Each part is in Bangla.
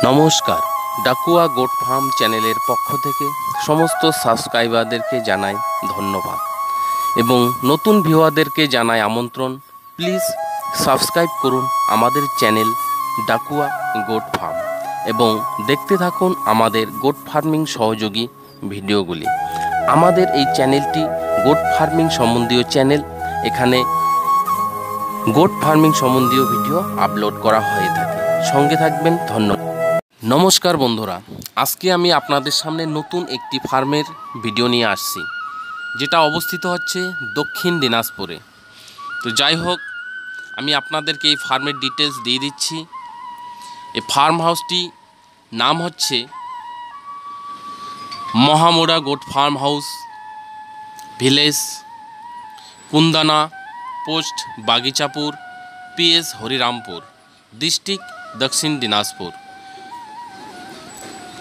নমস্কার, ডাকুয়া গোট ফার্ম চ্যানেলের পক্ষ থেকে সমস্ত সাবস্ক্রাইবারদেরকে জানাই ধন্যবাদ এবং নতুন ভিউয়ারদেরকে জানাই আমন্ত্রণ। প্লিজ সাবস্ক্রাইব করুন আমাদের চ্যানেল ডাকুয়া গোট ফার্ম এবং দেখতে থাকুন আমাদের গোট ফার্মিং সহযোগী ভিডিওগুলি। আমাদের এই চ্যানেলটি গোট ফার্মিং সম্বন্ধীয় চ্যানেল। এখানে গোট ফার্মিং সম্বন্ধীয় ভিডিও আপলোড করা হয়ে থাকে। সঙ্গে থাকবেন, ধন্যবাদ। নমস্কার বন্ধুরা, আজকে আমি আপনাদের সামনে নতুন একটি ফার্মের ভিডিও নিয়ে আসছি, যেটা অবস্থিত হচ্ছে দক্ষিণ দিনাজপুরে। তো যাই হোক, আমি আপনাদেরকে এই ফার্মের ডিটেলস দিয়ে দিচ্ছি। এই ফার্ম হাউসটি নাম হচ্ছে Mahamora goat farm house, village Kundana, post Bagichapur, PS Harirampur, district Dakshin Dinajpur.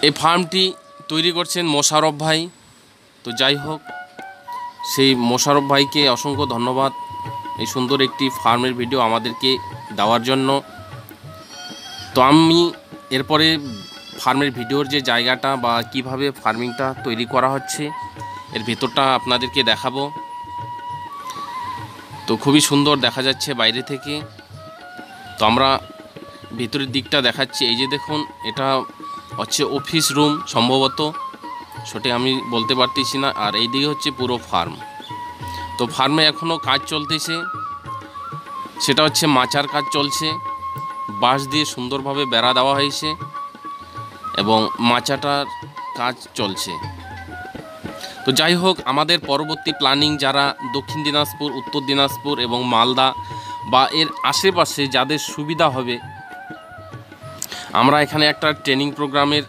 এই ফার্মটি তৈরি করছেন মোশারফ ভাই। তো যাই হোক, সেই মোশারফ ভাইকে অসংখ্য ধন্যবাদ এই সুন্দর একটি ফার্মের ভিডিও আমাদেরকে দেওয়ার জন্য। তো আমি এরপরে ফার্মের ভিডিওর যে জায়গাটা বা কিভাবে ফার্মিংটা তৈরি করা হচ্ছে এর ভেতরটা আপনাদেরকে দেখাবো। তো খুবই সুন্দর দেখা যাচ্ছে বাইরে থেকে। তো আমরা ভিতরের দিকটা দেখাচ্ছি। এই যে দেখুন, এটা হচ্ছে অফিস রুম সম্ভবত, সেটা আমি বলতে পারতেছি না। আর এই দিকে হচ্ছে পুরো ফার্ম। তো ফার্মে এখনও কাজ চলতেছে, সেটা হচ্ছে মাচার কাজ চলছে। বাঁশ দিয়ে সুন্দরভাবে বেড়া দেওয়া হয়েছে এবং মাচাটার কাজ চলছে। তো যাই হোক, আমাদের পরবর্তী প্ল্যানিং যারা দক্ষিণ দিনাজপুর, উত্তর দিনাজপুর এবং মালদা বা এর আশেপাশে যাদের সুবিধা হবে, আমরা এখানে একটা ট্রেনিং প্রোগ্রামের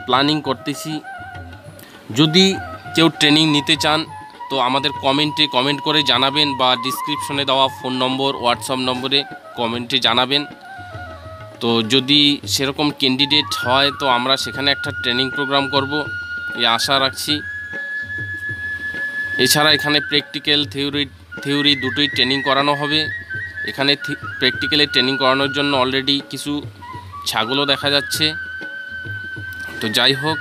প্ল্যানিং করতেছি। যদি কেউ ট্রেনিং নিতে চান তো আমাদের কমেন্টে কমেন্ট করে জানাবেন বা ডিসক্রিপশনে দেওয়া ফোন নম্বর, হোয়াটসঅ্যাপ নম্বরে কমেন্টে জানাবেন। তো যদি সেরকম ক্যান্ডিডেট হয় তো আমরা সেখানে একটা ট্রেনিং প্রোগ্রাম করব, এই আশা রাখছি। এছাড়া এখানে প্র্যাকটিক্যাল থিওরি দুটোই ট্রেনিং করানো হবে। এখানে প্র্যাকটিক্যালে ট্রেনিং করানোর জন্য অলরেডি কিছু ছাগলও দেখা যাচ্ছে। তো যাই হোক,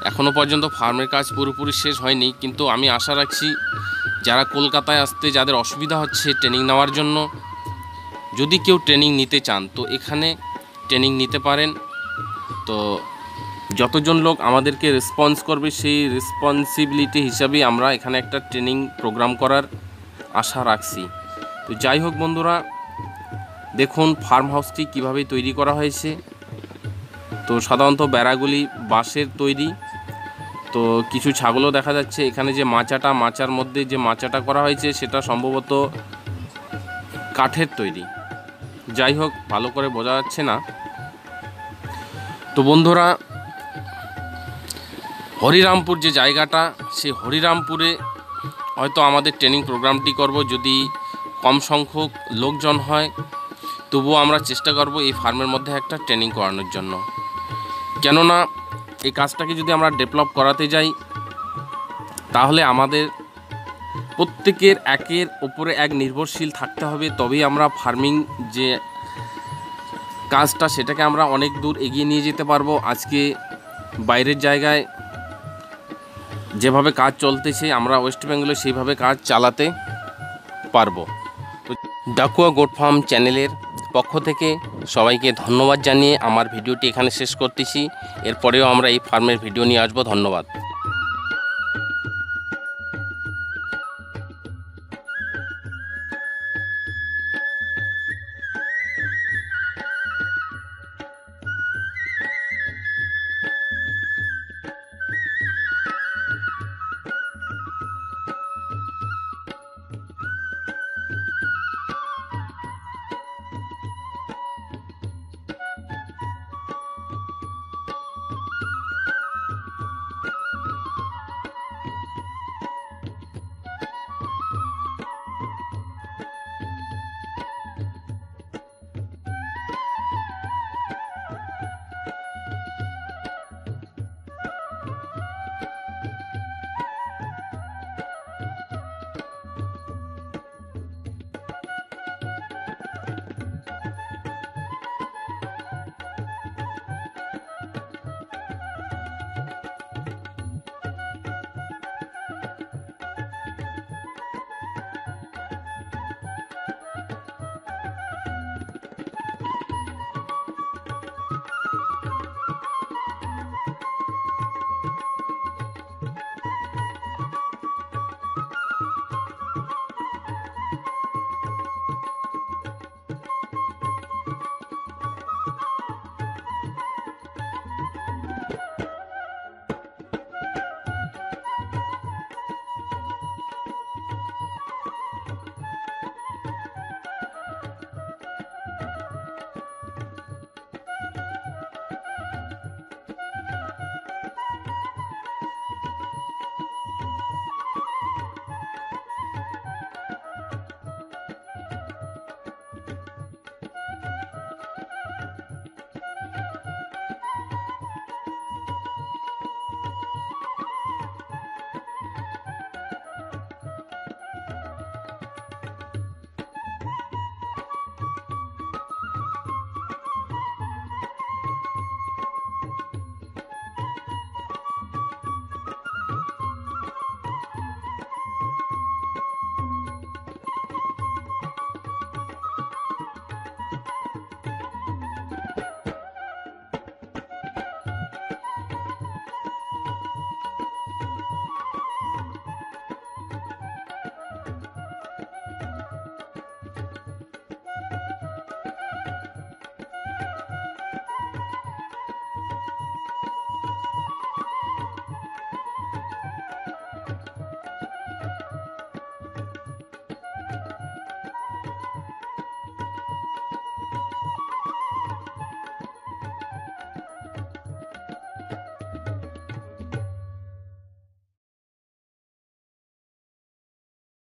এখনও পর্যন্ত ফার্মের কাজ পুরোপুরি শেষ হয়নি, কিন্তু আমি আশা রাখছি যারা কলকাতায় আসতে যাদের অসুবিধা হচ্ছে ট্রেনিং নেওয়ার জন্য, যদি কেউ ট্রেনিং নিতে চান তো এখানে ট্রেনিং নিতে পারেন। তো যতজন লোক আমাদেরকে রেসপন্স করবে সেই রেসপন্সিবিলিটি হিসাবে আমরা এখানে একটা ট্রেনিং প্রোগ্রাম করার আশা রাখছি। তো যাই হোক বন্ধুরা, দেখুন ফার্ম হাউসটি কীভাবে তৈরি করা হয়েছে। তো সাধারণত বেড়াগুলি বাঁশের তৈরি। তো কিছু ছাগলও দেখা যাচ্ছে। এখানে যে মাচার মধ্যে যে মাচাটা করা হয়েছে সেটা সম্ভবত কাঠের তৈরি। যাই হোক, ভালো করে বোঝা যাচ্ছে না। তো বন্ধুরা, হরিরামপুর যে জায়গাটা, সেই হরিরামপুরে হয়তো আমাদের ট্রেনিং প্রোগ্রামটি করব। যদি কম সংখ্যক লোকজন হয় তবুও আমরা চেষ্টা করব এই ফার্মের মধ্যে একটা ট্রেনিং করানোর জন্য। কেননা এই কাজটাকে যদি আমরা ডেভেলপ করাতে যাই তাহলে আমাদের প্রত্যেকের একের ওপরে এক নির্ভরশীল থাকতে হবে, তবেই আমরা ফার্মিং যে কাজটা সেটাকে আমরা অনেক দূর এগিয়ে নিয়ে যেতে পারবো। আজকে বাইরের জায়গায় যেভাবে কাজ চলতেছে আমরা ওয়েস্ট বেঙ্গলে সেইভাবে কাজ চালাতে পারবো। তো ডাকুয়া গোট ফার্ম চ্যানেলের পক্ষ থেকে সবাইকে ধন্যবাদ জানিয়ে আমার ভিডিওটি এখানে শেষ করতেছি। এরপরেও আমরা এই ফার্মের ভিডিও নিয়ে আসবো। ধন্যবাদ।